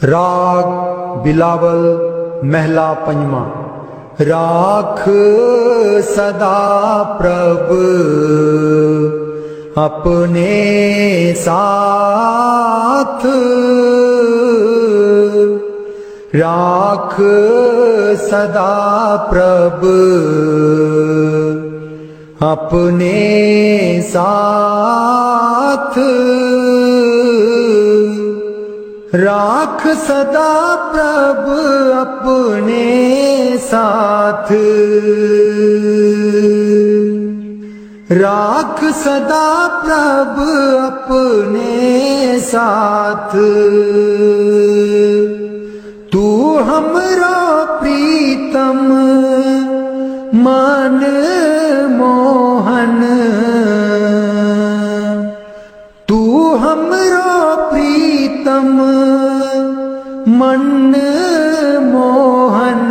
राग बिलावल महला पंजवा। राख सदा प्रभ अपने साथ, राख सदा प्रभ अपने साथ, राख सदा प्रभ अपने साथ, राख सदा प्रभ अपने साथ। तू हमरो प्रीतम मन मोहन, तू हमरो प्रीतम मन मोहन,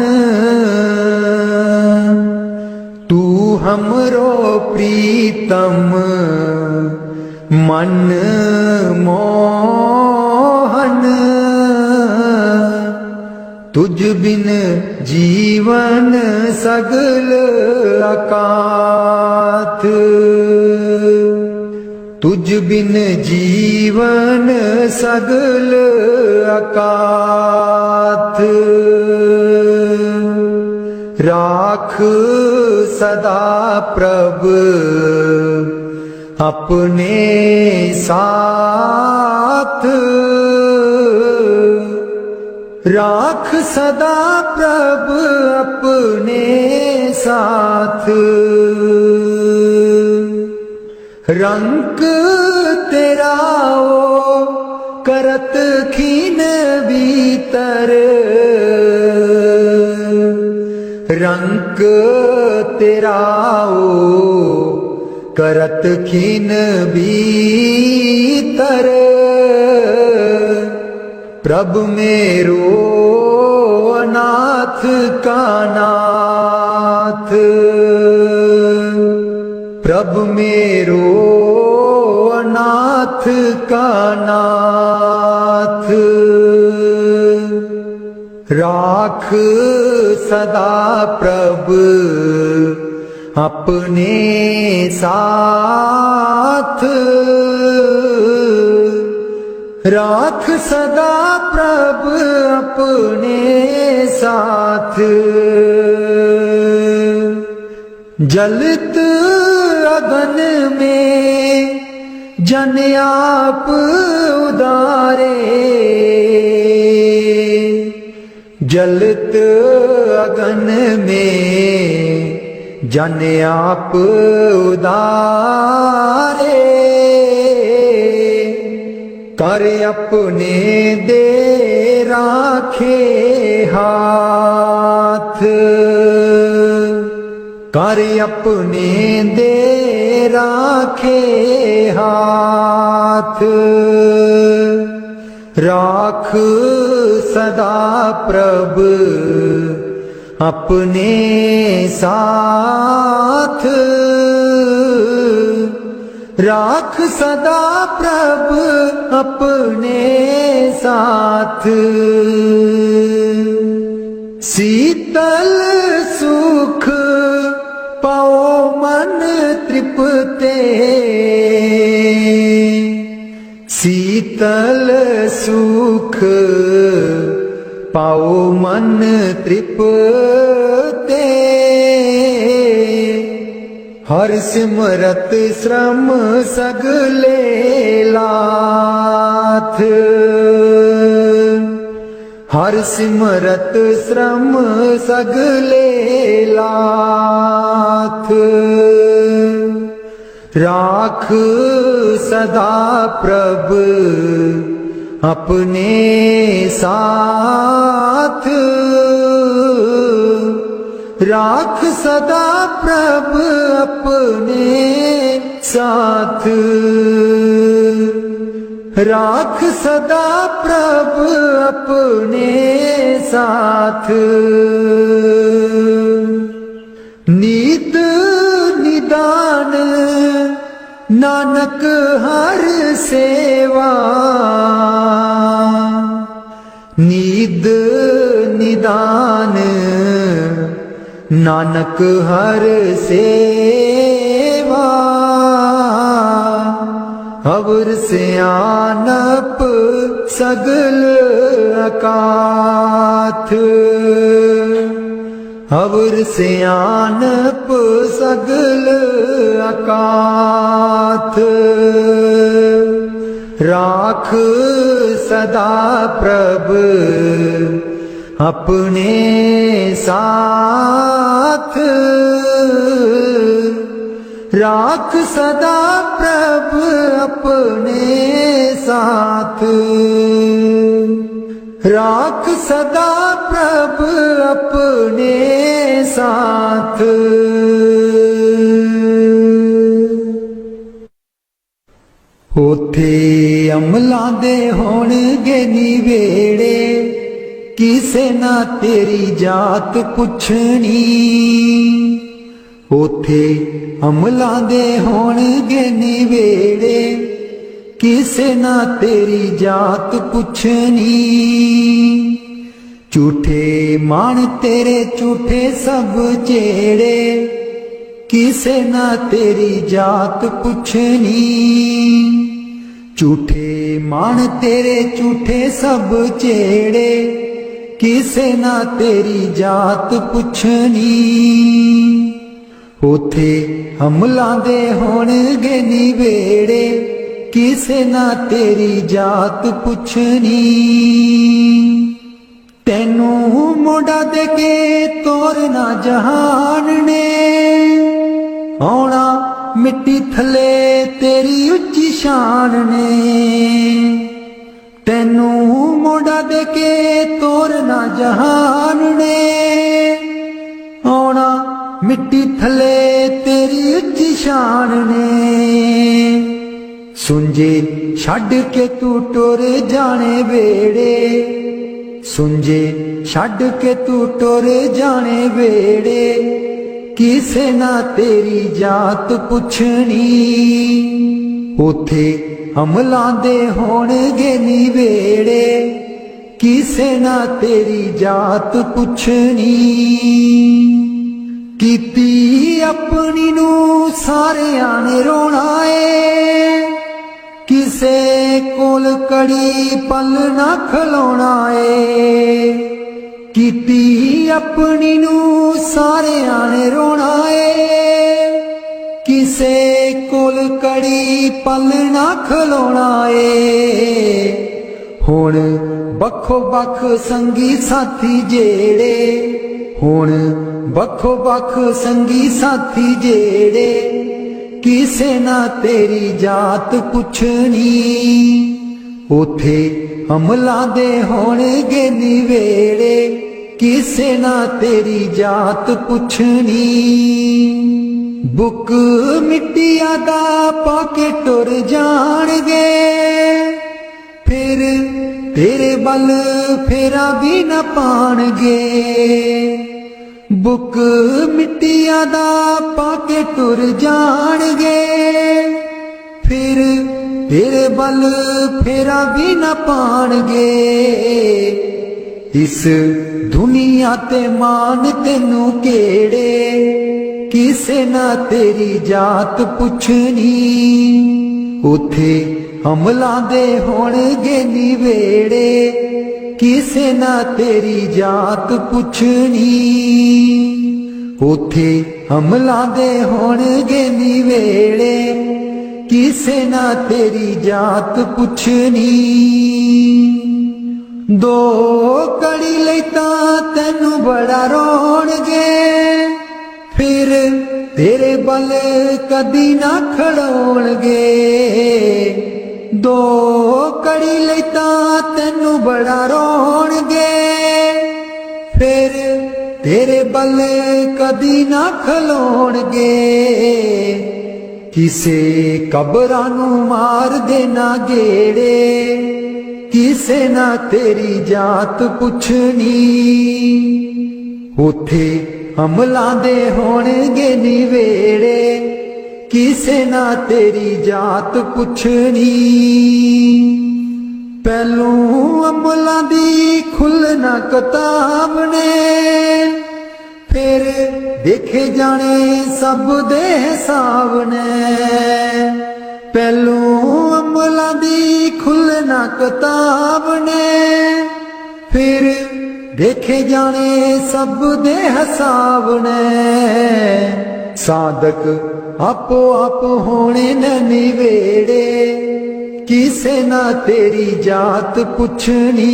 तू हमरो प्रीतम मन मोहन। तुझ बिन जीवन सगल अकाथ, तुझ बिन जीवन सगल अकाथ। राख सदा प्रभ अपने साथ, राख सदा प्रभ अपने साथ। रंग तेरा ओ करत खीन भीतर, रंग तेरा ओ करत खीन भीतर। प्रभ मेरो नाथ का नाथ, प्रभ मेरो नाथ का नाथ। राख सदा प्रभ अपने साथ, राख सदा प्रभ अपने साथ। जलत अगन में जन आप उदारे, जलत अगन में जन आप उदारे। कर अपने दे राखे हाथ, कर अपने दे राखे हाथ। राख सदा प्रभ अपने साथ, राख सदा प्रभ अपने साथ। शीतल सुख पाओ मन तृप्ते, शीतल सुख पाओ मन तृप्ते। हर सिमरत श्रम सगले लाथ, हर सिमरत श्रम सगले लाथ। राख सदा प्रभ अपने साथ, राख सदा प्रभ अपने साथ, राख सदा प्रभ अपने साथ। नीत निदान नानक हर सेवा, नींद निदान नानक हर सेवा अवर सियानप सगल अकाथ अवर सियानप सगल अकाथ राख सदा प्रभ अपने साथ राख सदा प्रभ अपने साथ राख सदा प्रभ अपने साथ। उथे अमलां दे होणगे निवेड़े किसे ना तेरी जात पुछनी उथे अमलां दे होणगे निवेड़े किसे ना तेरी जात पुछनी झूठे मान तेरे झूठे सब चेड़े किसे ना तेरी जात पुछनी झूठे मान तेरे झूठे सब चेड़े किसे ना तेरी जात पुछनी उथे अमलां दे होणगे निवेड़े किसे ना तेरी जात पुछनी तेनू मोड़ा दे के तोरना जहान ने आउणा मिट्टी थले तेरी उच्ची शान ने तेनू मोड़ा दे के तोरना जहान ने आउणा मिट्टी थले तेरी उच्ची शान ने सुंजे छड़ के तू टुर जाने वेड़े सुंजे छड़ के तू टुर जाने वेड़े किसे ना तेरी जात पुछनी उथे अमलां दे होणगे निवेड़े किसे ना तेरी जात पुछनी कीती अपनी नू सारियां ने रोना है किसे कोल कड़ी पल ना खलोना है कीती अपनी नू सारियां ने रोना है किसे कोल कड़ी पल ना खलोना है हुण बखो बख संगी साथी जेड़े हुण बखो बख संगी साथी जेड़े किसे ना तेरी जात पुछनी उथे अमलां दे होणगे निवेड़े किसे ना तेरी जात पुछनी बुक मिट्टिया दा पाके टुर जाणगे फिर तेरे बल फेरा भी न पाणगे बुक मिट्टिया दा पाके टुर जाणगे फिर तेरे बल फेरा भी न पाणगे इस दुनिया ते मान तेनू केड़े किसे ना तेरी जात पुछनी उथे अमलां दे होणगे निवेड़े किसे ना तेरी जात पुछनी उथे अमलां दे होणगे निवेड़े किसे ना तेरी जात पुछनी दो कड़ी लई तां तैनू बड़ा रोणगे फिर तेरे बल कदी ना खड़ोणगे दो कड़ी लई तां तैनू बड़ा रोणगे फिर तेरे बल कदी ना खलोणगे किसे कबरां नू मार देना गेड़े किसे ना तेरी जात पुछनी उथे अमलां दे होणगे निवेड़े किसे ना तेरी जात पुछनी ਪਹਿਲੋਂ ਅਮਲਾਂ ਦੀ ਖੁੱਲ੍ਹਣਾ ਕਿਤਾਬ ਨੇ, ਫਿਰ ਦੇਖੇ ਜਾਣੇ ਸਭ ਦੇ ਹਿਸਾਬ ਨੇ। ਪਹਿਲੋਂ ਅਮਲਾਂ ਦੀ ਖੁੱਲ੍ਹਣਾ ਕਿਤਾਬ ਨੇ, ਫਿਰ ਦੇਖੇ ਜਾਣੇ ਸਭ ਦੇ ਹਿਸਾਬ ਨੇ। ਸਾਦਕ ਆਪੋ ਆਪ ਹੋਣੇ ਨ ਨਿਵੇੜੇ, ਕਿਸੇ ਨਾ ਤੇਰੀ ਜਾਤ ਪੁੱਛਣੀ।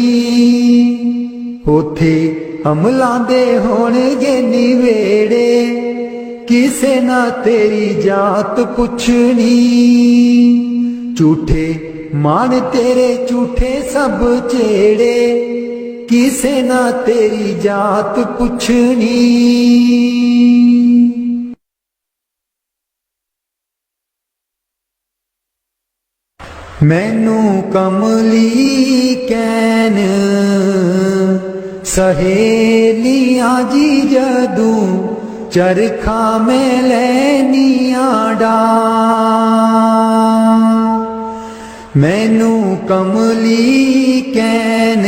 ਉਥੇ ਅਮਲਾਂ ਦੇ ਹੋਣਗੇ ਨਿਵੇੜੇ, ਕਿਸੇ ਨਾ ਤੇਰੀ ਜਾਤ ਪੁੱਛਣੀ। ਝੂਠੇ ਮਾਣ ਤੇਰੇ ਝੂਠੇ ਸਭ ਚੇੜੇ, ਕਿਸੇ ਨਾ ਤੇਰੀ ਜਾਤ ਪੁੱਛਣੀ। ਮੈਨੂੰ ਕਮਲੀ ਕਹਿਣ ਸਹੇਲੀਆਂ ਜੀ ਜਦੋਂ ਚਰਖਾ ਮੈਂ ਲੈਨੀਆਂ ਡਾ। ਮੈਨੂੰ ਕਮਲੀ ਕਹਿਣ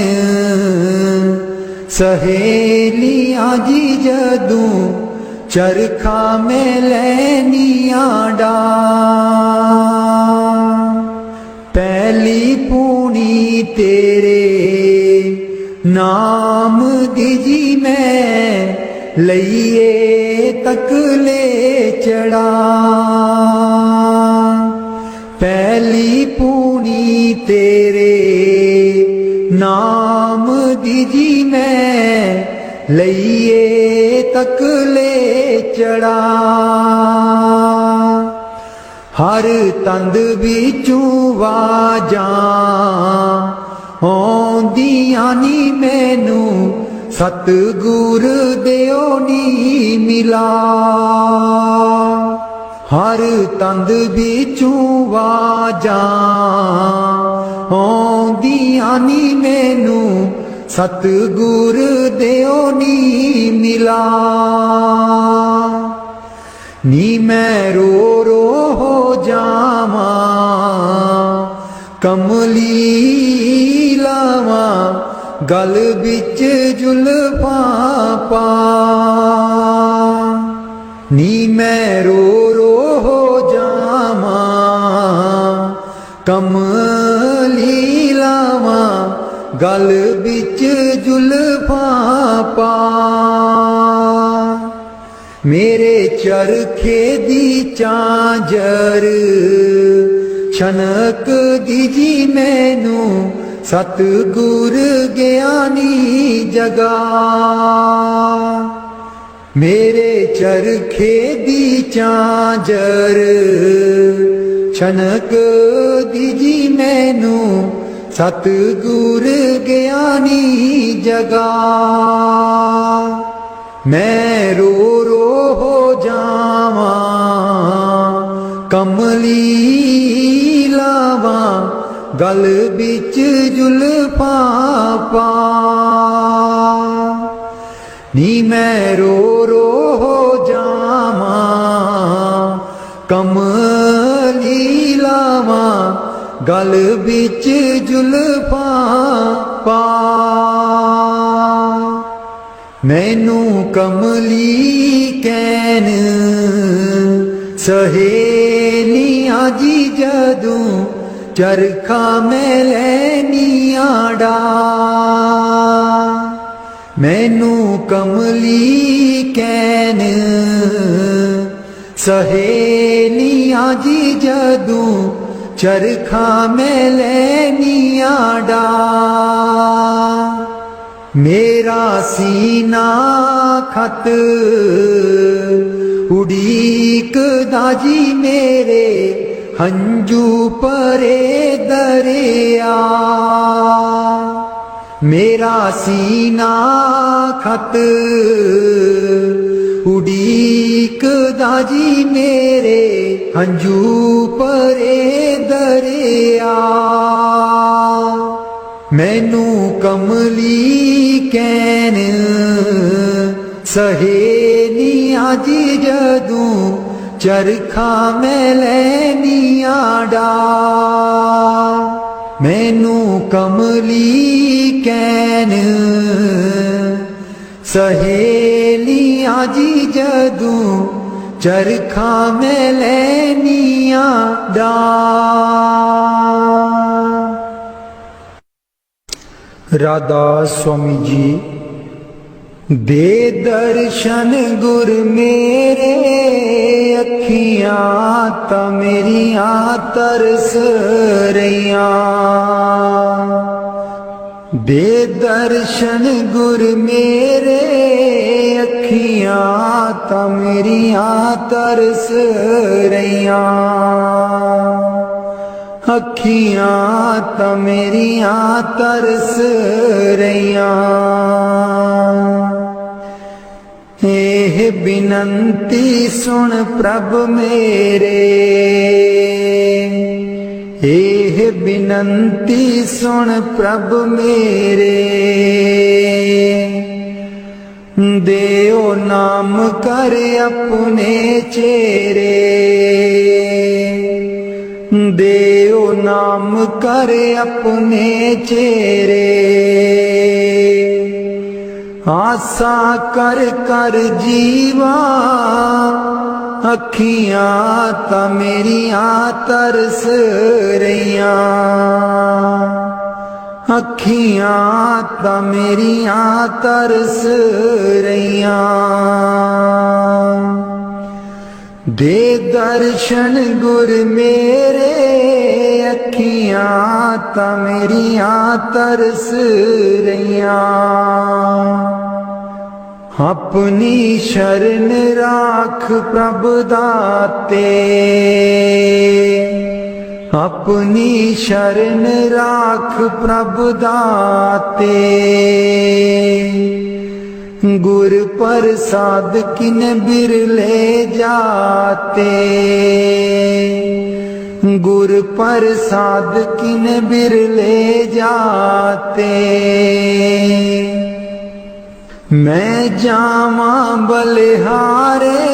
ਸਹੇਲੀਆਂ ਜੀ ਜਦੋਂ ਚਰਖਾ ਮੈਂ ਲੈਨੀਆਂ ਡਾ। ਪਹਿਲੀ ਪੂਣੀ ਤੇਰੇ ਨਾਮ ਦੀ ਜੀ ਮੈਂ ਲਈਏ ਤਕਲੇ ਚੜਾ। ਪਹਿਲੀ ਪੂਣੀ ਤੇਰੇ ਨਾਮ ਦੀ ਜੀ ਮੈਂ ਲਈਏ ਤਕਲੇ ਚੜਾ। ਹਰ ਤੰਦ ਵਿੱਚੋਂ ਵਾਜਾਂ ਆਉਂਦੀਆਂ ਨੀ ਮੈਨੂੰ, ਸਤਿਗੁਰ ਦਿਓ ਨੀ ਮਿਲਾ। ਹਰ ਤੰਦ ਵਿੱਚੋਂ ਵਾਜਾਂ ਆਉਂਦੀਆਂ ਨੀ ਮੈਨੂੰ, ਸਤਿਗੁਰ ਦਿਓ ਨੀ ਮਿਲਾ। ਨੀ ਮੈਂ ਰੋ ਰੋ ਹੋ ਜਾਵਾਂ, ਕਮਲੀ ਲਾਵਾਂ ਗਲ ਵਿੱਚ ਜ਼ੁਲਫਾਂ ਪਾ। ਨੀ ਮੈਂ ਰੋ ਰੋ ਹੋ ਜਾਵਾਂ, ਕਮਲੀ ਲਾਵਾਂ ਗਲ ਵਿੱਚ ਜ਼ੁਲਫਾਂ ਪਾ। ਮੇਰੇ ਚਰਖੇ ਦੀ ਚਾਂਜਰ ਛਨਕ ਦੀ ਜੀ ਮੈਨੂੰ, ਸਤਿਗੁਰ ਗਿਆਨੀ ਜਗਾ। ਮੇਰੇ ਚਰਖੇ ਦੀ ਚਾਂਜਰ ਛਨਕ ਦੀ ਜੀ ਮੈਨੂੰ, ਸਤਿਗੁਰ ਗਿਆਨੀ ਜਗਾ। ਮੈਂ ਰੋ ਰੋ ਹੋ ਜਾਵਾਂ, ਕਮਲੀ ਲਾਵਾਂ ਗਲ ਵਿੱਚ ਜ਼ੁਲਫਾਂ ਪਾ। ਨੀ ਮੈਂ ਰੋ ਰੋ ਹੋ ਜਾਵਾਂ, ਕਮਲੀ ਲਾਵਾਂ ਗਲ ਵਿੱਚ ਜ਼ੁਲਫਾਂ ਪਾ। ਮੈਨੂੰ ਕਮਲੀ ਕਹਿਣ ਸਹੇਲੀਆਂ ਜੀ ਜਦੋਂ ਚਰਖਾ ਮੈਂ ਲੈਨੀਆਂ ਡਾ। ਮੈਨੂੰ ਕਮਲੀ ਕਹਿਣ ਸਹੇਲੀਆਂ ਜੀ ਜਦੋਂ ਚਰਖਾ ਮੈਂ ਲੈਨੀਆਂ ਡਾ। ਮੇਰਾ ਸੀਨਾ ਖਤ ਉਡੀਕਦਾ ਜੀ ਮੇਰੇ, ਹੰਝੂ ਭਰੇ ਦਰਿਆ। ਮੇਰਾ ਸੀਨਾ ਖਤ ਉਡੀਕਦਾ ਜੀ ਮੇਰੇ, ਹੰਝੂ ਭਰੇ ਦਰਿਆ। ਮੈਨੂੰ ਕਮਲੀ ਕਹਿਣ ਸਹੇਲੀਆਂ ਜੀ ਜਦੋਂ ਚਰਖਾ ਮੈਂ ਲੈਨੀਆਂ ਡਾ। मैनू कमली कैन सहेलियां जी जदू चरखा में लैनिया डा। राधा स्वामी जी दे दर्शन गुर मेरे अखियां ता मेरिया तरस रहिया। दे दर्शन गुर मेरे अखियां ता मेरिया तरस रहिया। अखियां ता मेरिया तरस रहिया। एह बिनंती सुन प्रभ मेरे, एह बिनंती सुन प्रभ मेरे। देओ नाम कर अपने चेरे, देओ नाम कर अपने चेरे। आसा कर कर जीवा अखियां ता मेरिया तरस रहिया। अखियां ता मेरिया तरस रहिया। दे दर्शन गुर मेरे अखियां ता मेरिया तरस रहिया। अपनी शरण राख प्रभ दाते, अपनी शरण राख प्रभ दाते। गुर प्रसाद किन बिरले जाते, गुर प्रसाद किन बिरले जाते। मैं जावा बलिहारे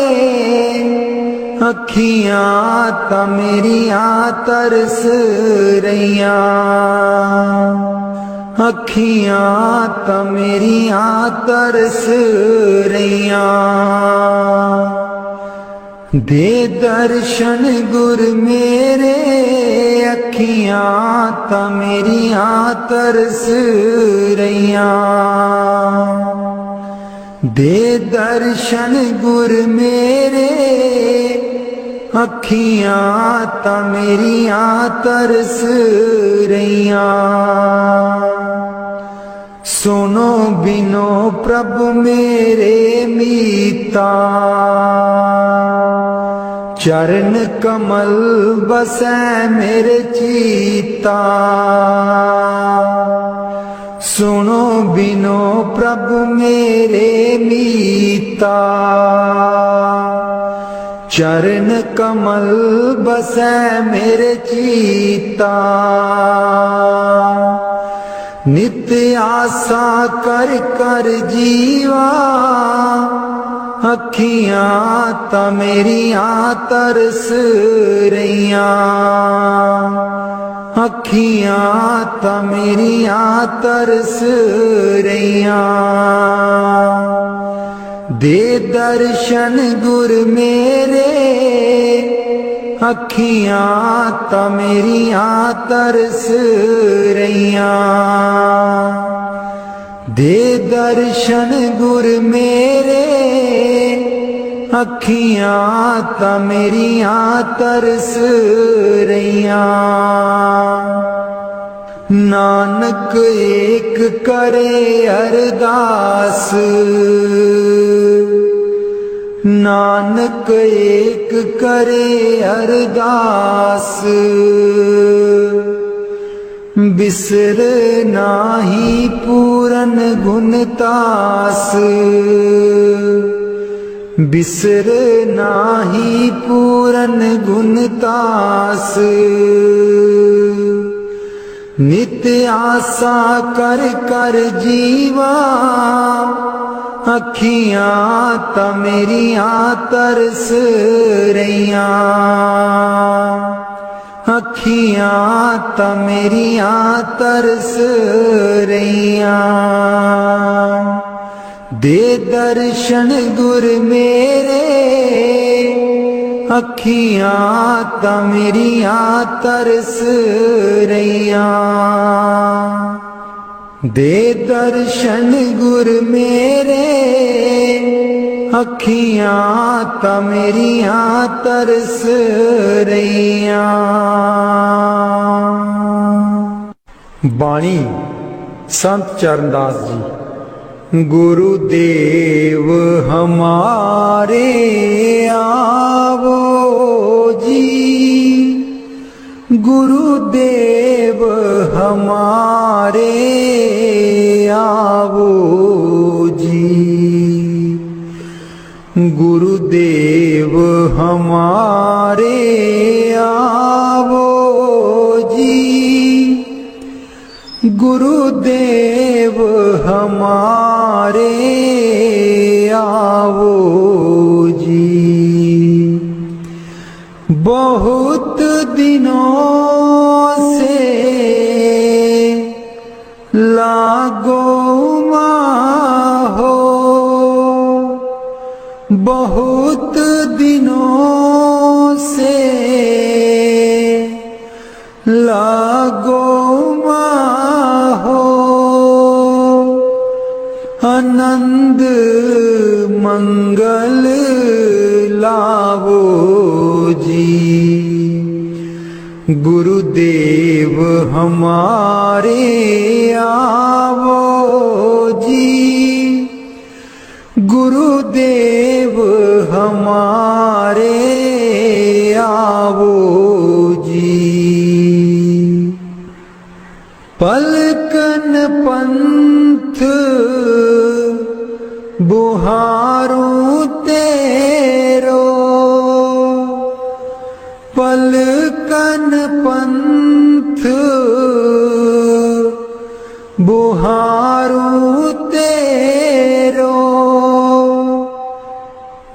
अखियां ता मेरिया तरस रहिया। अखियां ता मेरिया तरस रहिया। दे दर्शन गुर मेरे अखियां ता मेरिया तरस रहिया। दे दर्शन गुर मेरे अखियां ता मेरिया तरस रहिया। सुनो बिनो प्रभु मेरे मीता, चरण कमल बसै मेरे चीता। सुनो बिनो प्रभु मेरे मीता, चरण कमल बसै मेरे चीता। नित्य आशा कर कर जीवा अखियां ता मेरिया तरस रहिया। अखियां ता मेरिया तरस रहिया। दे दर्शन गुर मेरे अखियां ता मेरिया तरस रहिया। दे दर्शन गुर मेरे अखियां ता मेरिया तरस रहिया। नानक एक करे अरदास, नानक एक करे अरदास। बिसर नाही पूरन गुणतास, बिसर नाही पूरन गुणतास। नित्य आशा कर कर जीवा अखियां ता मेरिया तरस रहिया। अखियां ता मेरियां तरस रहियां। दे दर्शन गुर मेरे, अखियां ता मेरियां तरस रहियां। दे दर्शन गुर मेरे, अखियां ता मेरियां तरस रहियां। बाणी संत चरणदास जी। गुरुदेव हमारे आवो जी, गुरुदेव हमारे आवो जी, गुरुदेव हमारे आवो जी, गुरुदेव हमारे आवो जी। बहुत दिनों से लागो हो, बहुत दिनों से लागो हो। आनंद मंगल लावो जी, गुरुदेव हमारे आवो जी, गुरुदेव हमारे आवो जी। पलकन पंथ बुहारूं तेरो, पलकन पंथ बुहारूं तेरो।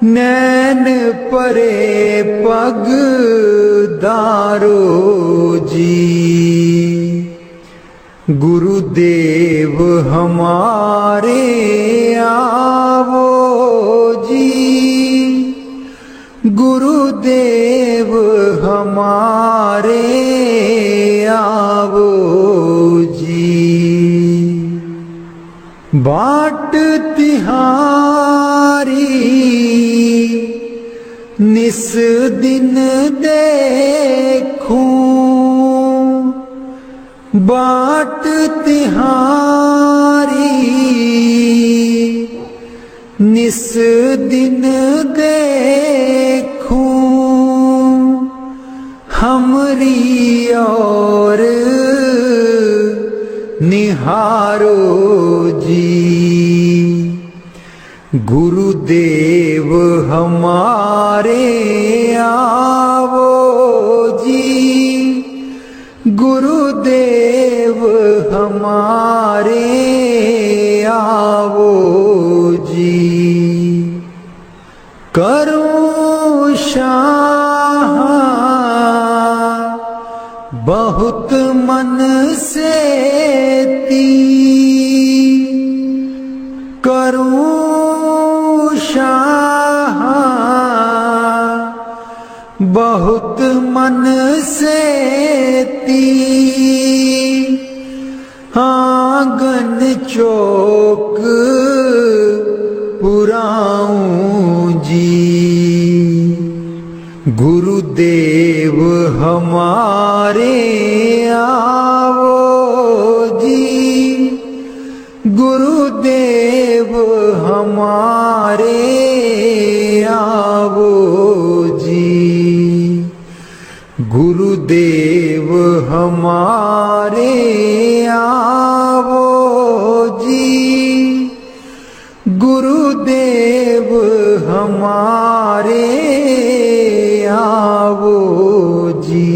नैन परे पग दारो जी, गुरुदेव हमारे आवो जी, गुरुदेव हमारे आवो जी। बाट तिहारी निस दिन देखूं, बाट तिहारी निस दिन देखूं। हमरी और निहारो जी, गुरुदेव हमारे आवो जी, गुरुदेव हमारे आवो जी। करूं शाह बहुत मन से ती, करूं शाह बहुत मन से ती। आंगन चौक पुराऊं जी, गुरुदेव हमारे आवो जी, गुरुदेव हमारे आवो जी, गुरुदेव हमारे आवो जी, गुरुदेव हमारे आवो जी।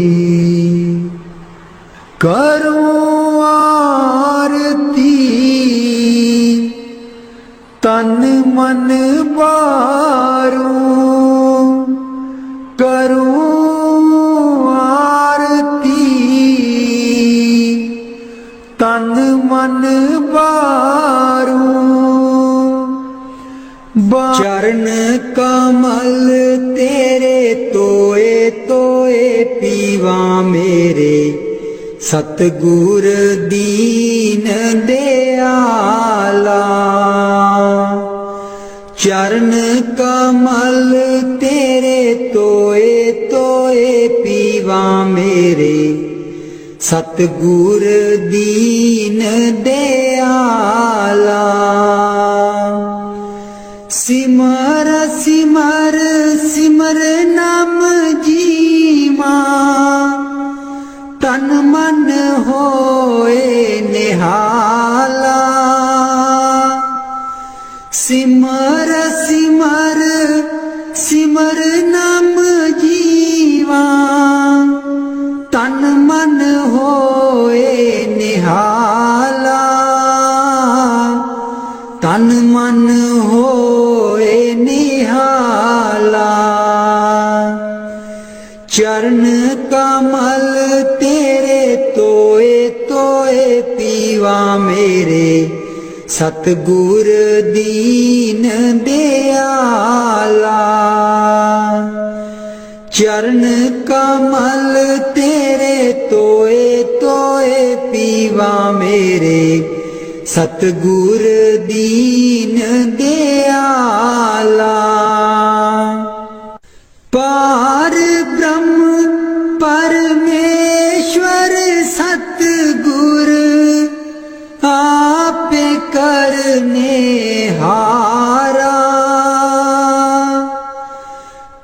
करूं आरती तन मन बारूं, करूं आरती चरण कमल तेरे तोए तोए पीवा मेरे, सतगुर दीन दयाला। चरण कमल तेरे तोए तोए पीवा मेरे, सतगुर दीन दयाला। सिमर सिमर सिमर नाम जीवा, तन मन होए निहाला। सिमर सिमर सिमर नाम जीवा, तन मन होए निहाला। तन मन होए निहाला। चरण कमल तेरे तोए तोए पीवा मेरे, सतगुर दीन दयाला। चरण कमल तेरे तोए तोए पीवा मेरे, सतगुर दीन दयाला। पार ब्रह्म परमेश्वर सतगुर, आपे करने हारा।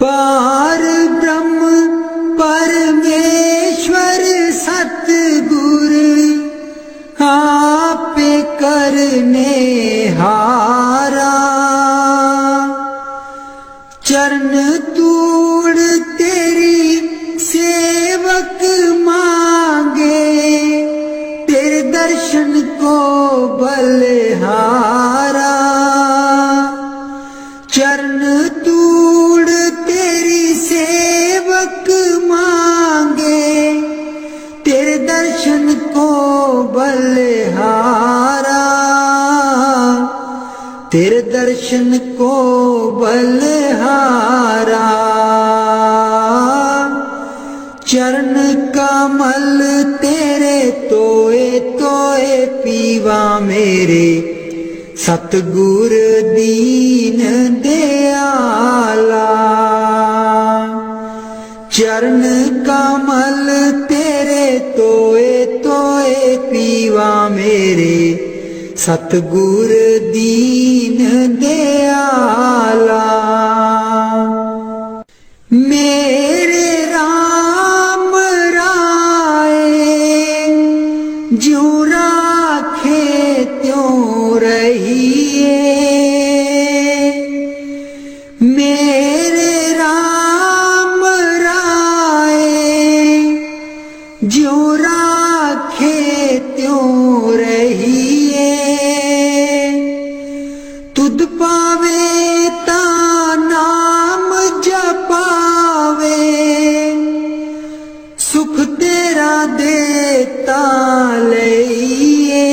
पार ब्रह्म परमेश्वर सतगुर, आपे करने हारा। चरण तूड़ तेरी सेवक मांगे, तेरे दर्शन को बलिहारा। चरण तूड़ तेरी सेवक मांगे, तेरे दर्शन को बलिहारा। तेरे दर्शन को बलिहारा। चरण कमल तेरे तोए तोए पीवा मेरे, सतगुर दीन दयाला। चरण कमल तेरे तोए तोए पीवा मेरे, सतगुर दीन दयाला। मेरे राम राय ज्यों राखे त्यों रहिए। मेरे राम राय ज्यों राखे त्यों रहिए। तुध पावे ता नाम जपावे, सुख तेरा देता लइए।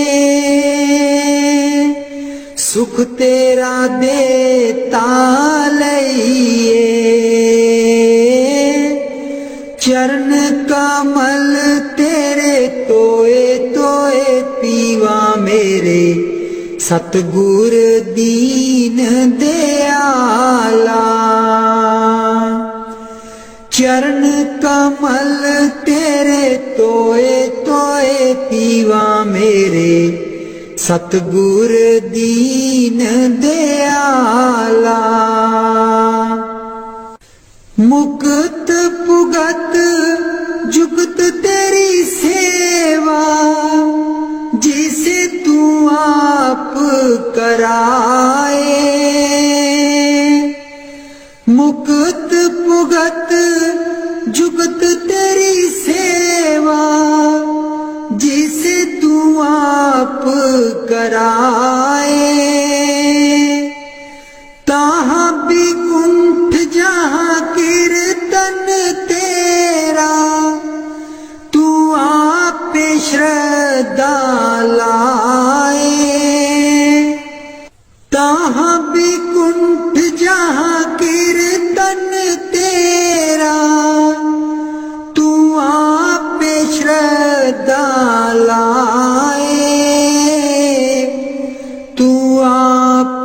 सुख तेरा देता लइए। चरण कमल तेरे तोए तोए पीवा मेरे, सतगुर दीन दयाला। चरण कमल तेरे तोए तोए पीवा मेरे, सतगुर दीन दयाला। मुक्त पुगत जुगत तेरी सेवा, जिसे तू आप कराए। मुक्त पुगत जुगत तेरी सेवा, जिसे तू आप कराए। ताहाँ भी कुंठ जहाँ कीर्तन तेरा, तू आप श्रद्धा लाए। ताहाँ भी कुंठ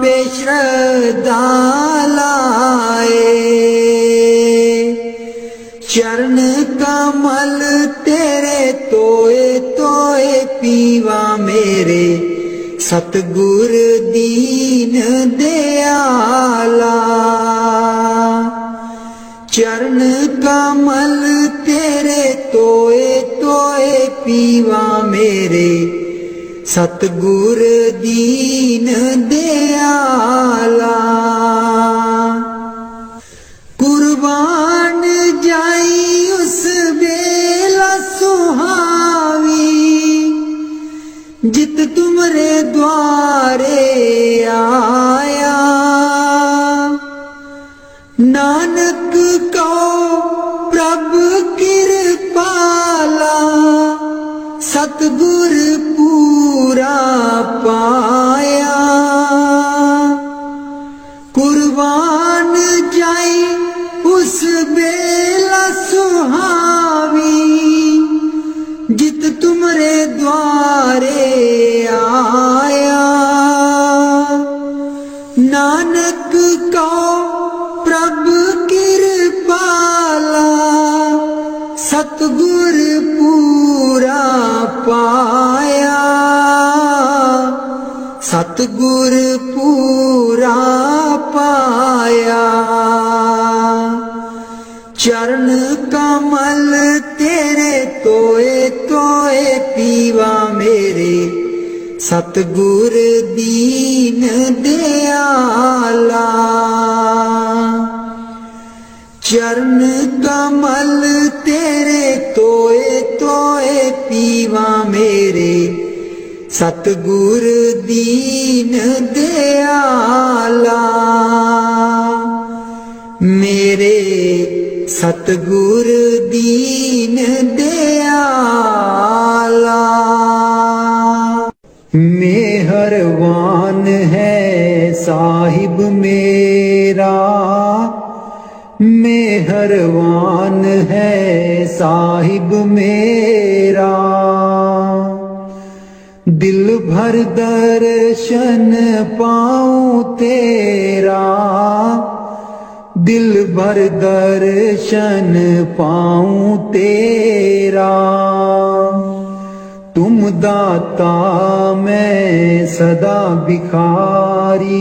पे श्रद्धा लाए, चरण कमल तेरे तोए तोए पीवा मेरे, सतगुर दीन दयाला। चरण कमल तेरे तोए तोए पीवा मेरे, सतगुर दीन दयाला। कुर्बान जाई उस बेला सुहावी, जित तुमरे द्वारे आया। नानक को प्रभु कृपाला, सतगुर पूरा पाया। कुर्बान जाई उस बेला सुहावी, जित तुमरे द्वारे आया। नानक को प्रभु कृपाला, सतगुर पूरा पाया। सतगुर पूरा पाया। चरण कमल तेरे तोए तोए पीवा मेरे, सतगुर दीन दयाला। चरण कमल तेरे तोए तोए पीवा मेरे, सतगुर दीन दयाला। मेरे सतगुर दीन दयाला। मेहरबान है साहिब मेरा, मेहरबान है साहिब मेरा। दिल भर दर्शन पाऊं तेरा, दिल भर दर्शन पाऊं तेरा। तुम दाता मैं सदा भिखारी,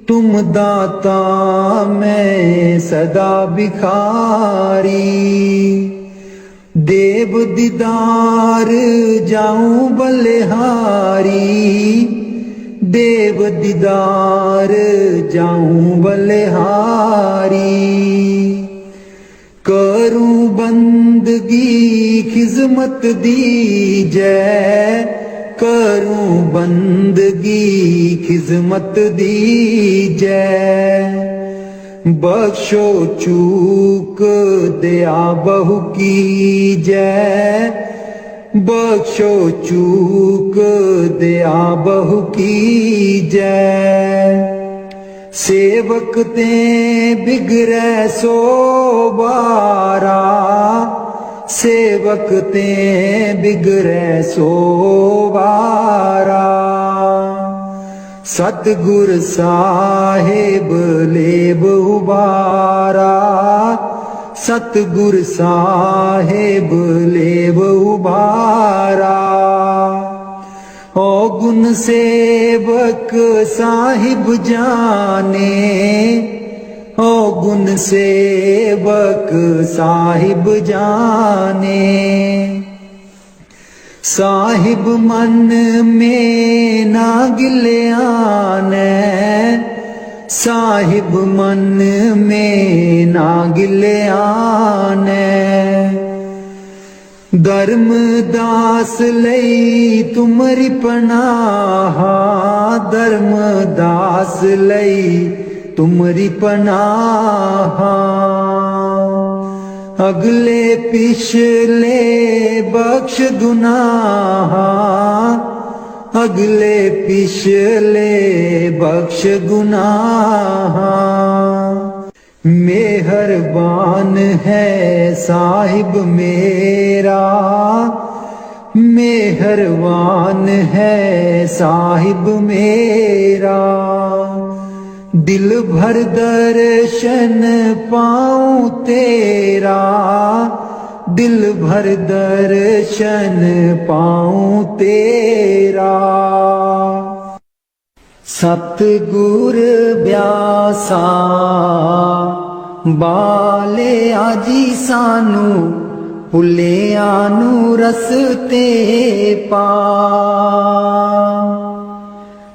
तुम दाता मैं सदा भिखारी। देव दीदार जाऊं बलिहारी, देव दीदार जाऊं बलिहारी। करूं बंदगी खिजमत दीजै, करूं बंदगी खिजमत दीजै। बख्शो चूक दया बहु कीजै, बख्शो चूक दया बहु कीजै। सेवक ते बिगड़ै सो बारा, सेवक ते बिगड़ै सो बारा। सतगुर साहिब लेब उबारा, सतगुर साहिब लेब उबारा। ओ गुण सेवक साहिब जाने, ओ गुण सेवक साहिब जाने। साहिब मन में ना गिल्याने, साहिब मन में ना गिल्याने। धर्म दास लई तुमरी पनाहा, धर्म दास लई तुमरी पनाहा। अगले पिछले बख्श गुनाहा, अगले पिछले बख्श गुनाहा। मेहरबान है साहिब मेरा, मेहरबान है साहिब मेरा, दिल भर दर्शन पाऊं तेरा, दिल भर दर्शन पाऊं तेरा। सतगुर ब्यासा बाले आजी सानू भुलिया नू रस्ते पा।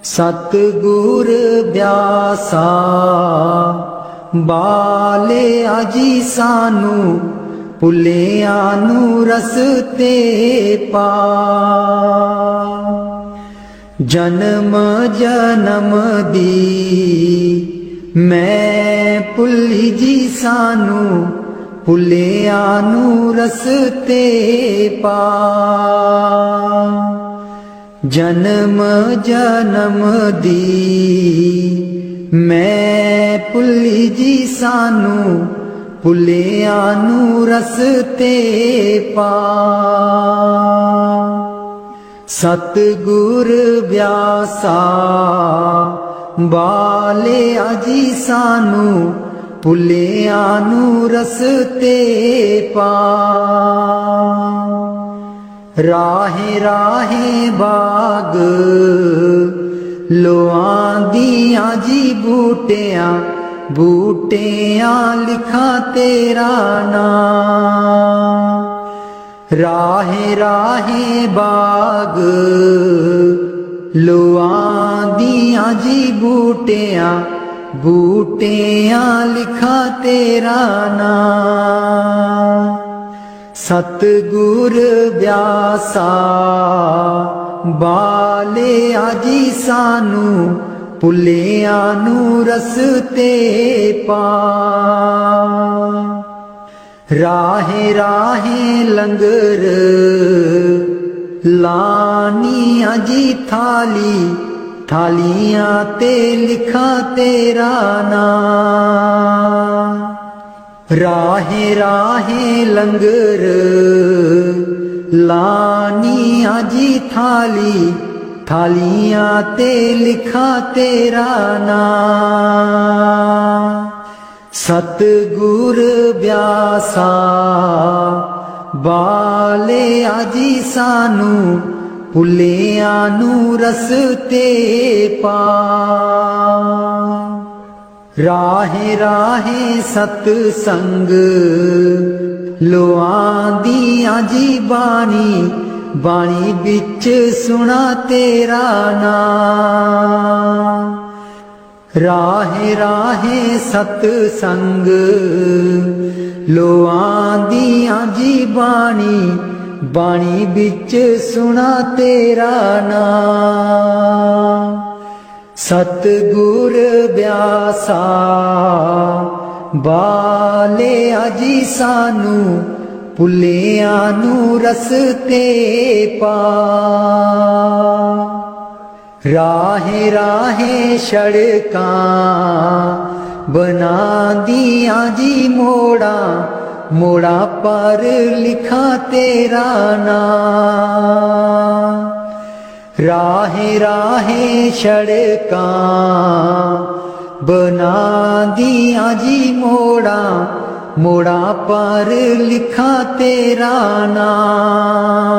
सतगुर ब्यासा बाले आजी सानू भुलिया नू रस्ते पा। जन्म जन्म दी मैं भुली जी सानू भुलिया नू रस्ते पा। जन्म जन्म दी मैं भुली जी सानू भुलिया नू रस्ते पा। सतगुर ब्यासा बाले आजी सानू भुलिया नू रस्ते पा। राहे राहे बाग लोआंदियां जी बूटियां बूटियां लिखा तेरा नाम। राहे राहे बाग लोआंदियां जी बूटियां बूटियां लिखा तेरा नाम। सतगुर ब्यासा बाले आजी सानू भुलिया नू रस्ते पा। राहे राहे लंगर लानिया जी थाली थालियां ते लिखा तेरा नाम। राहे राहे लंगर लानिया जी थाली थालियां ते लिखा तेरा नाम। सतगुर ब्यासा बाले आजी सानू भुलिया नू रस्ते पा। राहे राहे सतसंग लोआंदियां जी बाणी बाणी बिच सुना तेरा नाम। राहे राहे सतसंग लोआंदियां जी बाणी बाणी बिच सुना तेरा नाम। सतगुर ब्यासा बाले आजी सानू भुलिया नू रस्ते पा। राहे राहे सड़कां बनांदियां जी मोड़ा मोड़ा पर लिखा तेरा नाम। राहे राहे सड़कां बनांदियां जी मोड़ा मोड़ा पर लिखा तेरा नाम।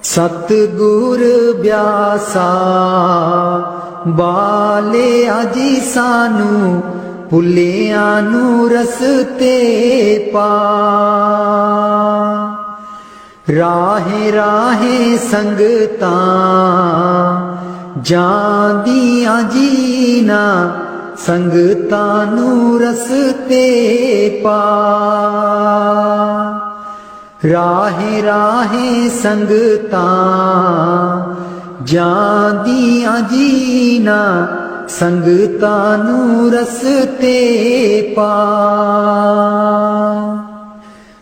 सतगुर ब्यासा बाले आजी सानू भुलिया नू रस्ते पा। राहे राहे संगतां जांदियां जीना संगतां नू रस्ते पा। राहे राहे संगतां जांदियां जीना संगतां नू रस्ते पा।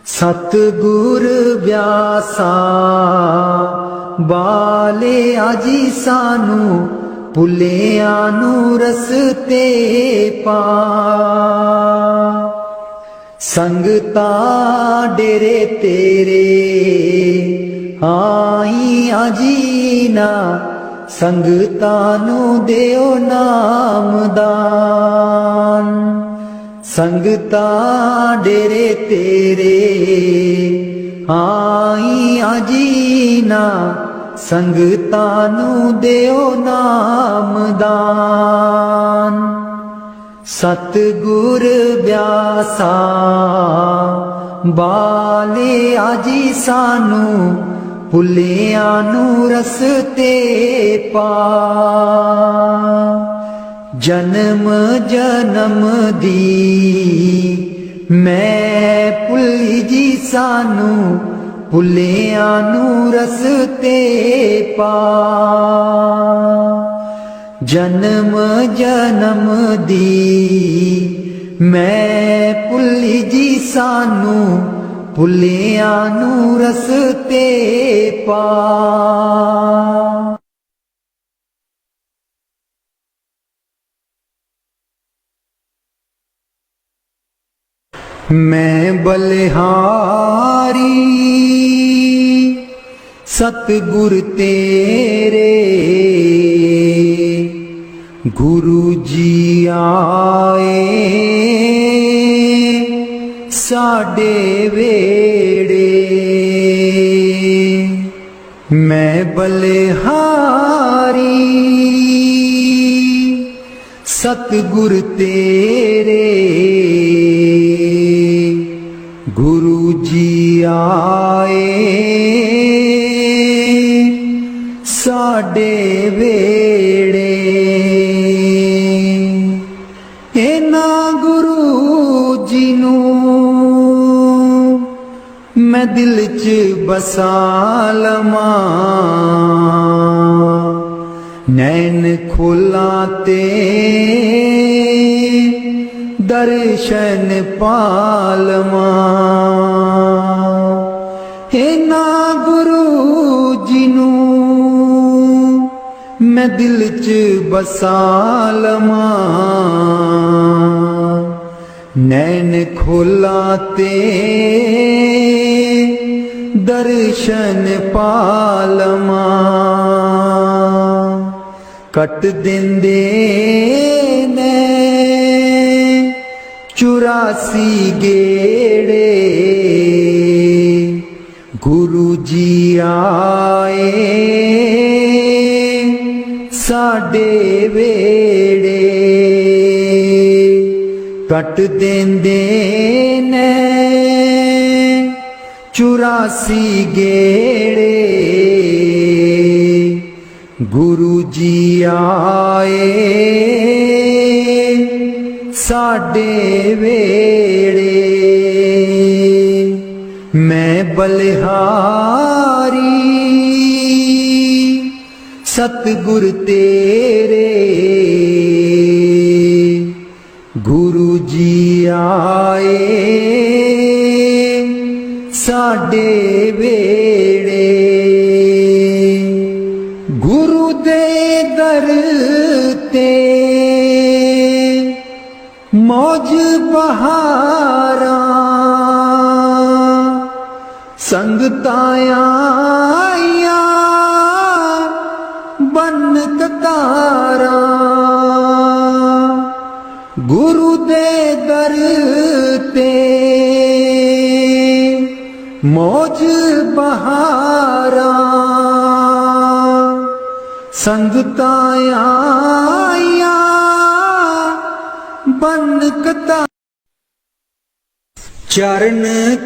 सतगुर ब्यासा बाले आजी सानू भुलिया नू रस्ते पा। संगतां डेरे तेरे आईया जीना संगतां नूं देओ नामदान। संगतां डेरे तेरे आईया जीना संगतां नूं देओ नामदान। सतगुर ब्यासा बाले आजी सानू भुलियां नूं रस्ते पा। जन्म जन्म दी मैं भुली जी सानू भुलियां नूं रस्ते पा। जन्म जन्म दी मैं भुली जी सानू भुलियां नूं रस्ते पा। मैं बलिहारी सतगुर तेरे गुरु जी आए साडे वेड़े। मैं बलिहारी सतगुर तेरे गुरु जी आए साडे वेड़े। इन्हां गुरु जी नूं मैं दिल च बसा लवां। नैन खोला ते दर्शन पालवां। इन्हां गुरु जी नूं मैं दिल च बसा लवां। नैन खोला ते दर्शन पालवां। कट देंदे ने 84 गेड़े गुरु जी आए साडे वेड़े। कट देंदे ने 84 गेड़े गुरु जी आए साडे वेड़े। मैं बलिहारी सतगुर तेरे गुरु जी आए साडे वेड़े। गुरु दे दर ते मौज बहारा संगतां आईया बन कतारा। गुरु दे दर ते मौज बहारा संगतां आईया बन कतारा। चरण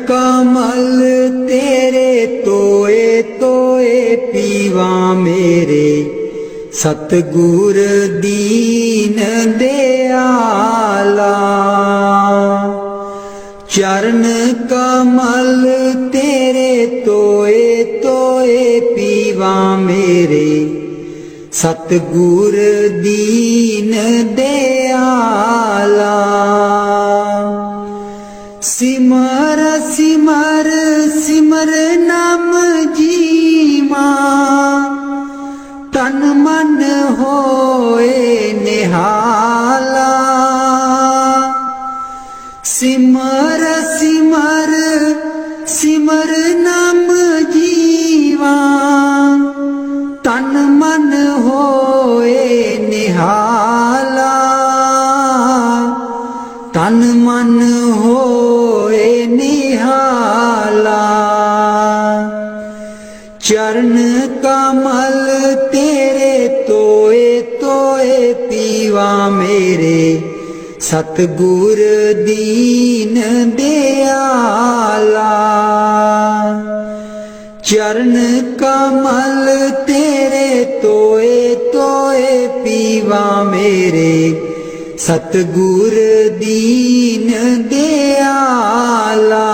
कमल तेरे तोए तोए पीवा मेरे सतगुर दीन दयाला। चरण कमल तेरे तोए तोए पीवा मेरे सतगुर दीन दयाला। सिमर सिमर सिमर नाम जीवा तन मन होए निहाला। सिमर सिमर सिमर नाम जीवा चरण कमल तेरे तोए तोए पीवा मेरे, सतगुर दीन दयाला। चरण कमल तेरे तोए तोए पीवा मेरे, सतगुर दीन दयाला।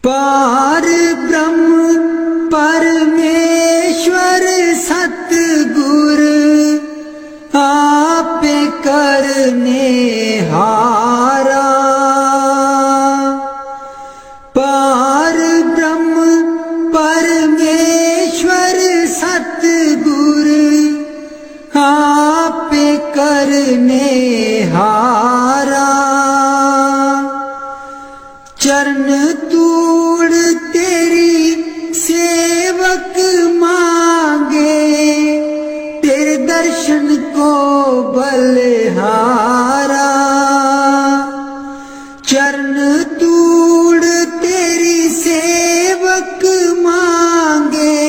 पार ब्रह्म परमेश्वर सतगुर आपे करने हारा। पार ब्रह्म परमेश्वर सतगुर आपे करने हारा। चरण तूड़ तेरी सेवक मांगे, तेरे दर्शन को बलिहारा। चरण तूड़ तेरी सेवक मांगे,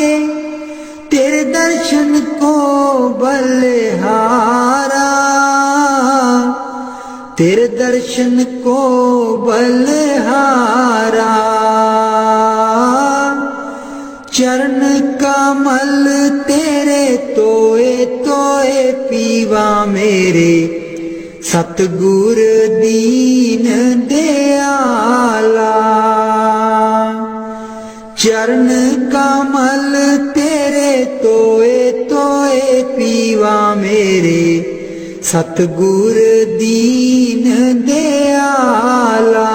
तेरे दर्शन को बलिहारा। तेरे दर्शन को बलिहारा। चरण कमल तेरे तोए तोए पीवा मेरे, सतगुर दीन दयाला। चरण कमल तेरे तोए तोए पीवा मेरे, सतगुर दीन दयाला।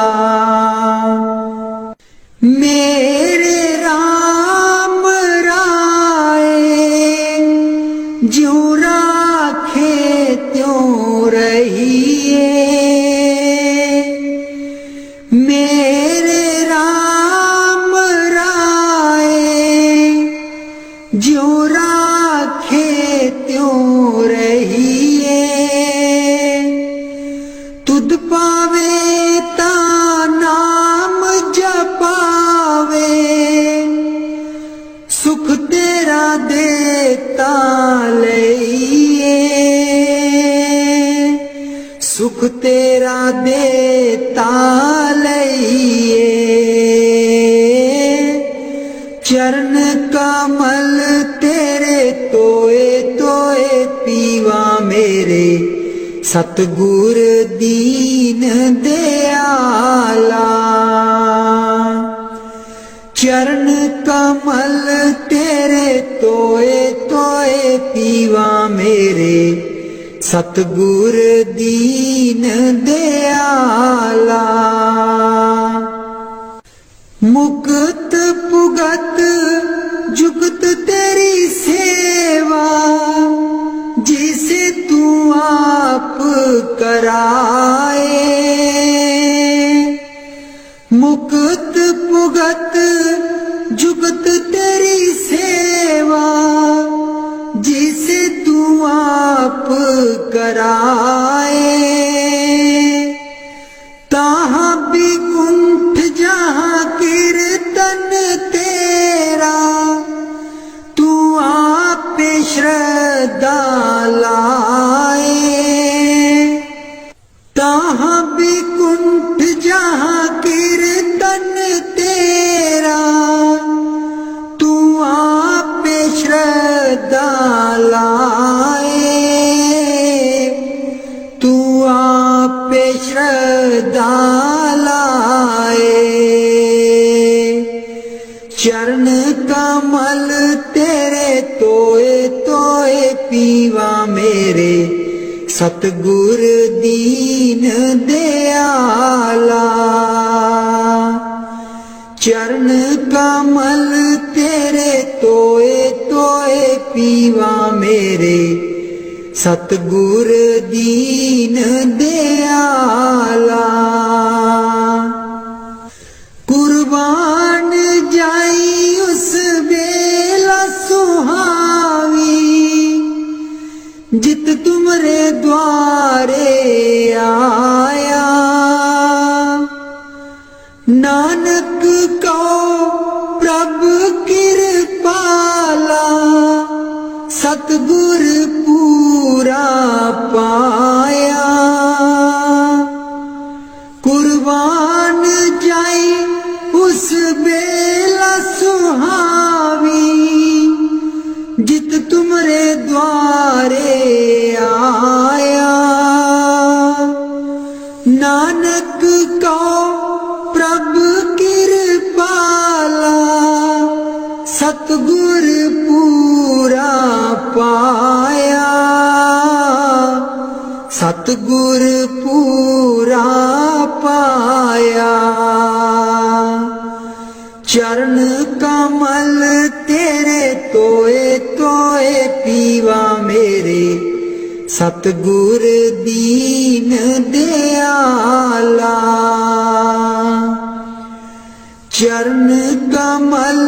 मेरे राम राय ज्यों राखे त्यों रहिए। मेरे राम राय ज्यों राखे त्यों रहिए। तुध पावे ता नाम जपावे, सुख तेरा देता लइए। सुख तेरा देता लइए। चरण कमल तेरे तोए तोए पीवा मेरे, सतगुर दीन दयाला। चरण कमल तेरे तोए तोए पीवा मेरे, सतगुर दीन दयाला। मुक्त पुगत जुगत तेरी सेवा, जिसे तू आप कराए। मुक्त पुगत जुगत तेरी सेवा, जिसे तू आप कराए। ताहाँ भी कुंठ जहाँ कीर्तन तेरा, तू आप श्रद्धा लाए। ताहाँ भी कुंठ जहाँ कीर्तन तेरा, तू आप श्रद्धा लाए। तू आप श्रद्धा लाए। चरण कमल तेरे तोए तोए पीवा मेरे, सतगुर दीन दयाला। चरण कमल तेरे तोए तोए पीवा मेरे, सतगुर दीन दयाला। कुर्बान जाई उस बेला सुहावी, जित तुमरे द्वारे आया। नानक को प्रभु सतगुर पूरा पाया, कुर्बान जाई उस बेला सुहावी, जित तुमरे द्वारे आया। नानक को प्रभु कृपाला, सतगुर पूरा पाया, सतगुर पूरा पाया। चरण कमल तेरे तोए तोए पीवा मेरे, सतगुर दीन दयाला। चरण कमल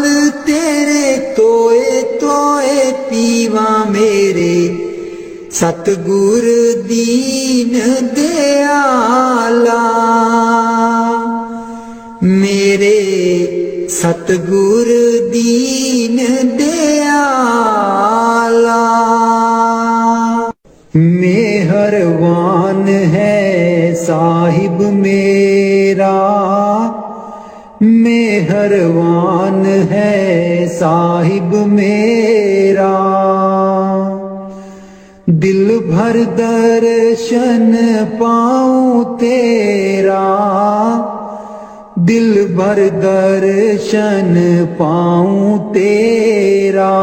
तेरे तोए तोए पीवा मेरे, सतगुर दीन दयाला। मेरे सतगुर दीन दयाला। मेहरबान है साहिब मेरा, मेहरबान है साहिब मेरा। दिल भर दर्शन पाऊं तेरा, दिल भर दर्शन पाऊं तेरा।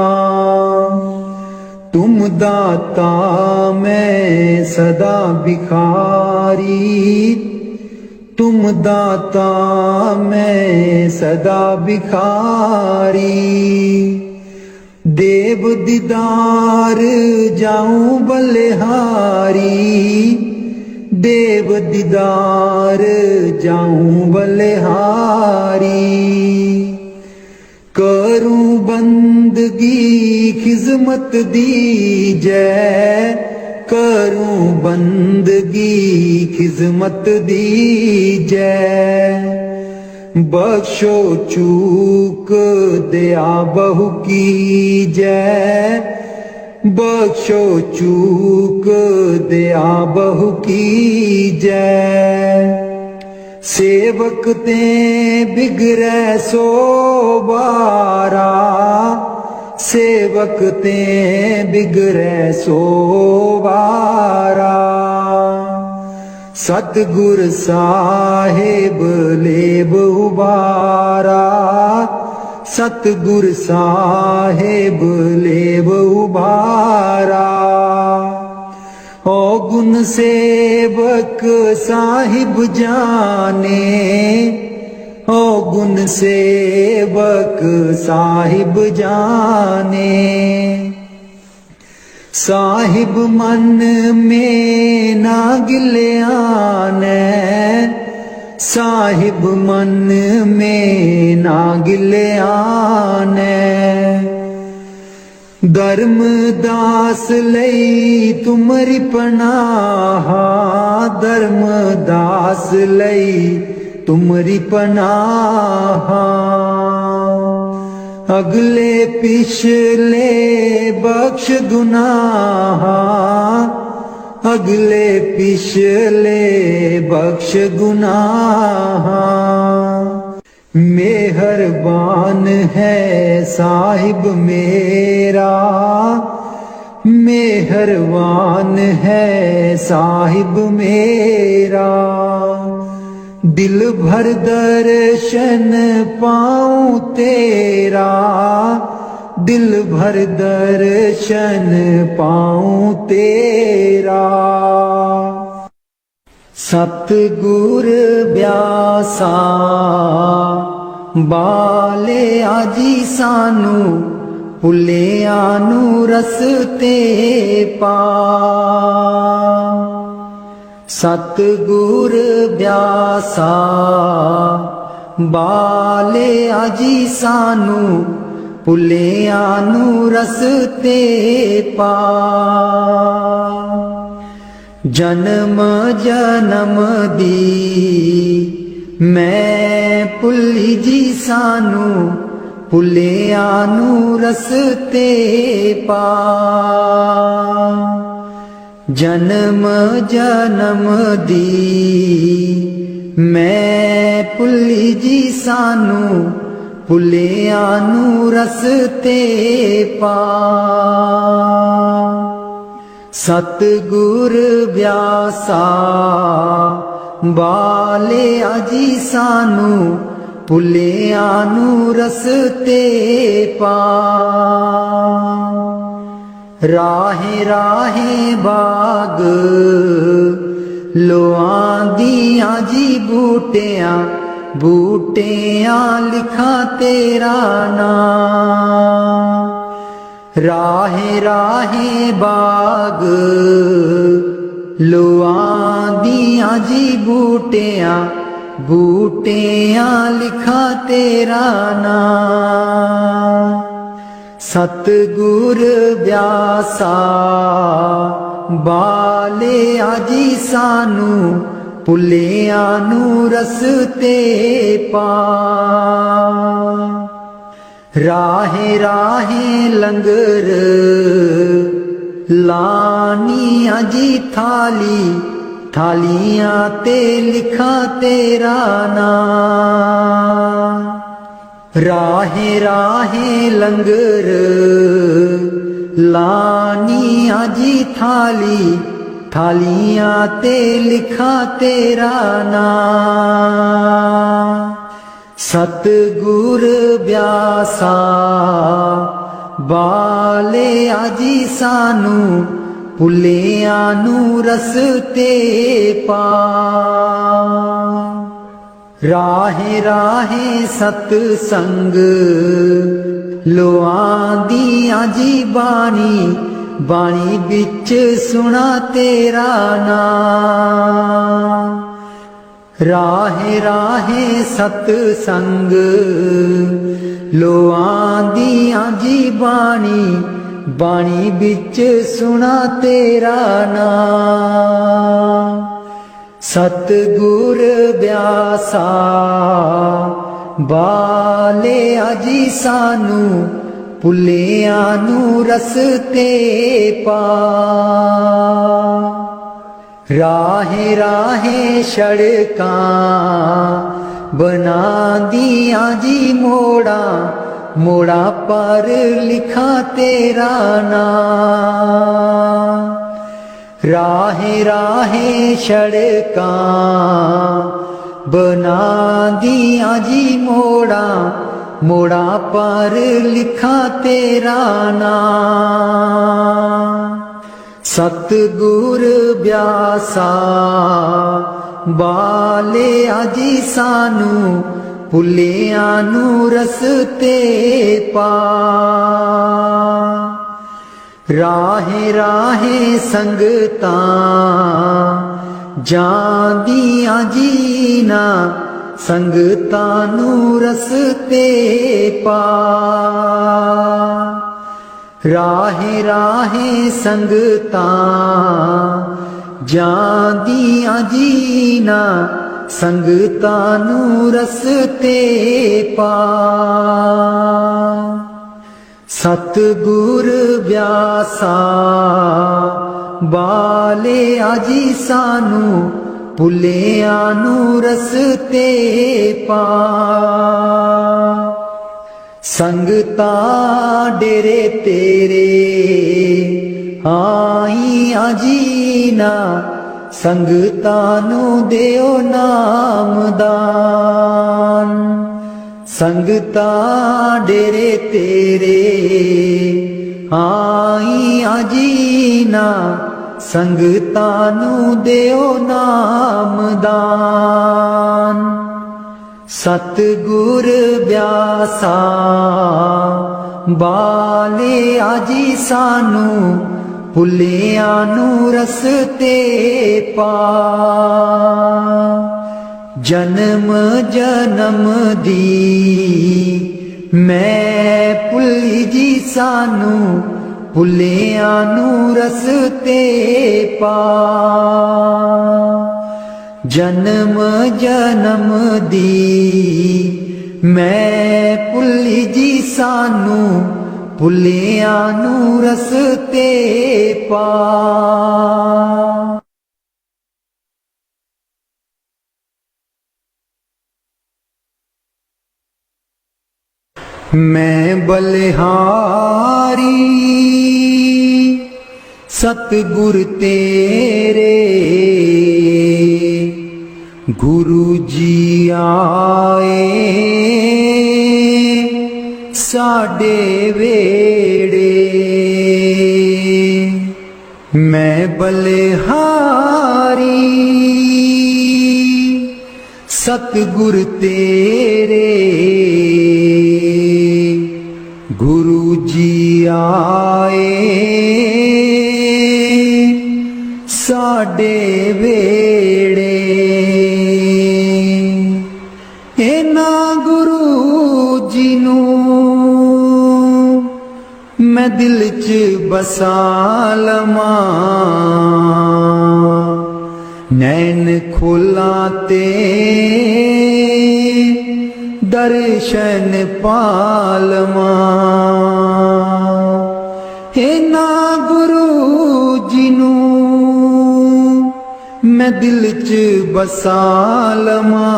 तुम दाता मैं सदा भिखारी, तुम दाता मैं सदा भिखारी। देव दीदार जाऊं बलिहारी, देव दीदार जाऊं बलिहारी। करूं बंदगी खिजमत दीजै, करूं बंदगी खिजमत दीजै। बख्शो चूक दया बहु कीजै, बख्शो चूक दया बहु कीजै। सेवक ते बिगड़ै सो बारा, सेवक ते बिगड़ै सो बारा। सतगुर साहिब लेब उबारा, सतगुर साहिब लेब उबारा। ओ गुण सेवक साहिब जाने, ओ गुण सेवक साहिब जाने। साहिब मन में ना गिल्याने, साहिब मन में ना गिल्याने। धर्म दास लई तुमरी पनाहा, धर्म दास लई तुमरी पनाहा। अगले पिछले बख्श गुनाहा, अगले पिछले बख्श गुनाहा। मेहरबान है साहिब मेरा, मेहरबान है साहिब मेरा। दिल भर दर्शन पाऊं तेरा, दिल भर दर्शन पाऊं तेरा। सतगुर ब्यासा बाले आजी सानू, भुलिया नू रस्ते पा। सतगुर ब्यासा बाले आजी सानू, भुलिया नू रस्ते पा। जन्म जन्म दी मैं भुली जी सानू, ਭੁੱਲਿਆਂ ਨੂੰ ਰਸਤੇ ਪਾ। ਜਨਮ ਜਨਮ ਦੀ ਮੈਂ ਭੁੱਲੀ ਜੀ ਸਾਨੂੰ, ਭੁੱਲਿਆਂ ਨੂੰ ਰਸਤੇ ਪਾ। ਸਤਿਗੁਰ ਵਿਆਸਾ ਬਾਲਿਆ ਜੀ ਸਾਨੂੰ, ਭੁੱਲਿਆਂ ਨੂੰ ਰਸਤੇ ਪਾ। ਰਾਹੇ ਰਾਹੇ ਬਾਗ ਲੋਆਂ ਦੀਆਂ ਜੀ ਬੂਟਿਆਂ, ਬੂਟਿਆਂ ਲਿਖਾਂ ਤੇਰਾ ਨਾਮ। ਰਾਹੇ ਰਾਹੇ ਬਾਗ ਲੋਆਂ ਦੀਆਂ ਜੀ ਬੂਟਿਆਂ, ਬੂਟਿਆਂ ਲਿਖਾਂ ਤੇਰਾ ਨਾਮ। ਸਤਿਗੁਰ ਵਿਆਸਾ ਬਾਲਿਆ ਜੀ ਸਾਨੂੰ, ਭੁੱਲਿਆਂ ਨੂੰ ਰਸਤੇ ਪਾ। ਰਾਹੇ ਰਾਹੇ ਲੰਗਰ ਲਾਨੀਆਂ ਜੀ ਥਾਲੀ, ਥਾਲੀਆਂ ਤੇ ਲਿਖਾਂ ਤੇਰਾ ਨਾਮ। ਰਾਹੇ ਰਾਹੇ ਲੰਗਰ ਲਾਨੀਆਂ ਜੀ ਥਾਲੀ, ਥਾਲੀਆਂ ਤੇ ਲਿਖਾਂ ਤੇਰਾ ਨਾਮ। ਸਤਿਗੁਰ ਵਿਆਸਾ ਬਾਲਿਆ ਜੀ ਸਾਨੂੰ, ਭੁੱਲਿਆਂ ਨੂੰ ਰਸਤੇ ਪਾ। ਰਾਹੇ ਰਾਹੇ ਸਤ ਸੰਗ ਲੋਆਂ ਦੀਆਂ ਜੀ ਬਾਣੀ, ਬਾਣੀ ਵਿੱਚ ਸੁਣਾ ਤੇਰਾ ਨਾਮ। ਰਾਹੇ ਰਾਹੇ ਸਤ ਸੰਗ ਲੋਆਂ ਦੀਆਂ ਜੀ ਬਾਣੀ, ਬਾਣੀ ਵਿੱਚ ਸੁਣਾ ਤੇਰਾ ਨਾਮ। ਸਤਿਗੁਰ ਵਿਆਸਾ ਬਾਲਿਆ ਜੀ ਸਾਨੂੰ, ਭੁੱਲਿਆਂ ਨੂੰ ਰਸਤੇ ਪਾ। ਰਾਹੇ ਰਾਹੇ ਸੜਕਾਂ ਬਣਾਂਦੀਆਂ ਜੀ ਮੋੜਾਂ, ਮੋੜਾਂ ਪਰ ਲਿਖਾਂ ਤੇਰਾ ਨਾਮ। ਰਾਹੇ ਰਾਹੇ ਸੜਕਾਂ ਬਣਾਂਦੀਆਂ ਜੀ ਮੋੜਾਂ, ਮੋੜਾਂ ਪਰ ਲਿਖਾਂ ਤੇਰਾ ਨਾਮ। ਸਤਿਗੁਰ ਵਿਆਸਾ ਬਾਲਿਆ ਜੀ ਸਾਨੂੰ, ਭੁੱਲਿਆਂ ਨੂੰ ਰਸਤੇ ਪਾ। ਰਾਹੇ ਰਾਹੇ ਸੰਗਤਾਂ ਜਾਂਦੀਆਂ ਜੀ ਨਾ, ਸੰਗਤਾਂ ਨੂੰ ਰਸਤੇ ਪਾ। ਰਾਹੇ ਰਾਹੇ ਸੰਗਤਾਂ ਜਾਂਦੀਆਂ ਜੀ ਨਾ, ਸੰਗਤਾਂ ਨੂੰ ਰਸਤੇ ਪਾ। ਸਤਿਗੁਰ ਵਿਆਸਾ ਬਾਲਿਆ ਜੀ ਸਾਨੂੰ, ਭੁੱਲਿਆਂ ਨੂੰ ਰਸਤੇ ਪਾ। ਸੰਗਤਾਂ ਡੇਰੇ ਤੇਰੇ ਆਈਆਂ ਜੀ ਨਾ, ਸੰਗਤਾਂ ਨੂੰ ਦਿਓ ਨਾਮਦਾਨ। ਸੰਗਤਾਂ ਡੇਰੇ ਤੇਰੇ ਆਈਆਂ ਜੀ ਨਾ, ਸੰਗਤਾਂ ਨੂੰ ਦਿਓ ਨਾਮਦਾਨ। ਸਤਿਗੁਰ ਵਿਆਸਾ ਬਾਲਿਆ ਜੀ ਸਾਨੂੰ, ਭੁੱਲਿਆਂ ਨੂੰ ਰਸਤੇ ਪਾ। ਜਨਮ ਜਨਮ ਦੀ ਮੈਂ ਭੁੱਲੀ ਜੀ ਸਾਨੂੰ, ਭੁੱਲਿਆਂ ਨੂੰ ਰਸਤੇ ਪਾ। ਜਨਮ ਜਨਮ ਦੀ मैं भुल्ली जी सानू भुलियां नू रस्ते पा। मैं बलिहारी सतगुर तेरे गुरु जी आए साडे वेड़े। मैं बलिहारी सतगुर तेरे गुरु जी आए साडे वेड़े। इना गुरु जी नू मैं दिल च बसा लवां, नैन खोला ते दर्शन पालवां। इना गुरु जी नू मैं दिल च बसा लवां,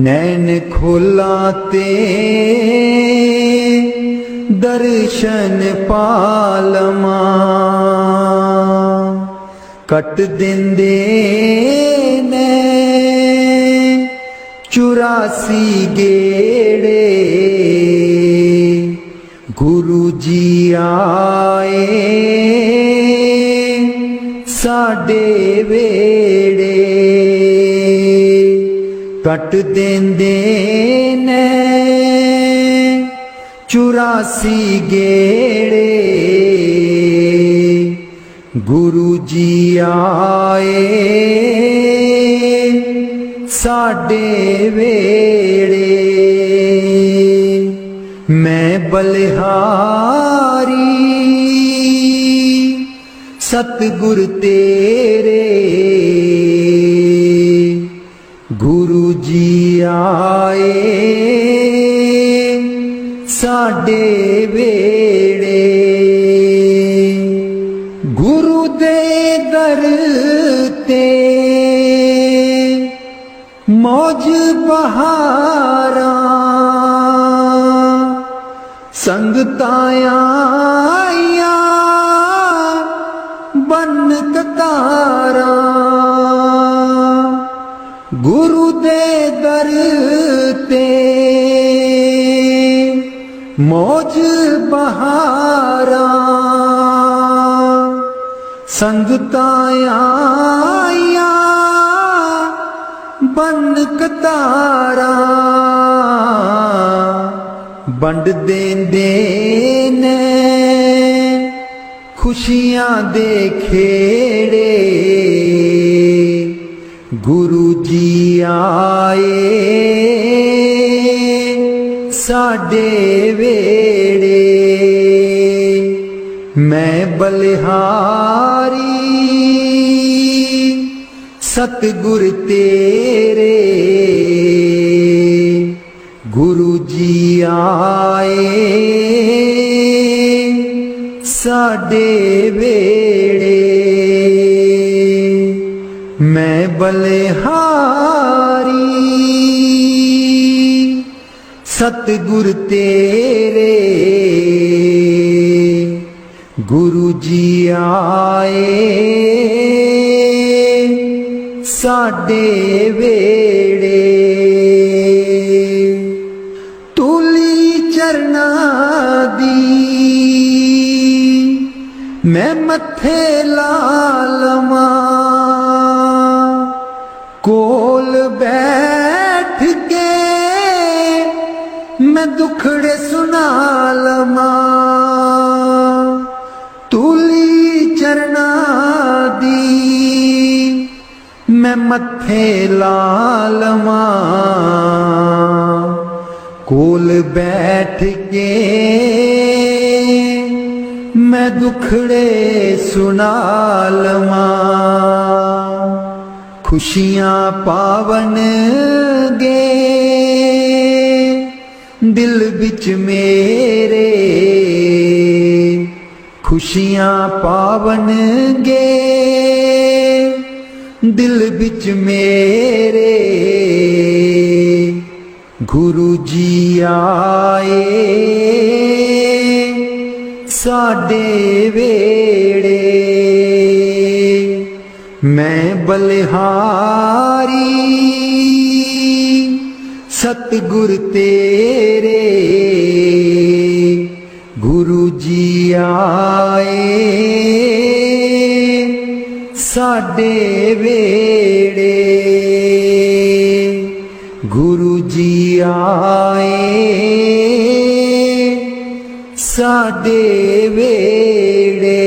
नैन खोला ते दर्शन पालवां। कट देंदे ने 84 गेड़े गुरु जी आए साडे वेड़े। कट देंदे ने 84 गेड़े गुरु जी आए साडे वेड़े। मैं बलिहारी सतगुर तेरे गुरु जी आए साडे वेड़े। गुरु दे दर ते मौज बहारा संगतां आईयां बन कतारा। गुरु दे दर ते मौज बहारा संगतां आईयां बन कतारा। बंड देंदे ने खुशियां दे खेड़े गुरु जी आए साडे वेड़े। मैं बलिहारी सतगुर तेरे गुरु जी आए साडे वेड़े। मैं बलिहारी सतगुर तेरे गुरु जी आए साडे वेड़े। तुली चरना दी मैं मथे ला लवां, कोल बैठ के मैं दुखड़े सुना लवां। तुली चरना दी मैं मथे ला लवां, कोल बैठ के मैं दुखड़े सुना लवां। खुशियां पावन गे दिल बिच मेरे, खुशियां पावन गे दिल बिच मेरे। गुरु जी आए साडे वेड़े, मैं बलिहारी सतगुर तेरे। गुरु जी आए साडे वेड़े, गुरु जी आए साडे वेड़े।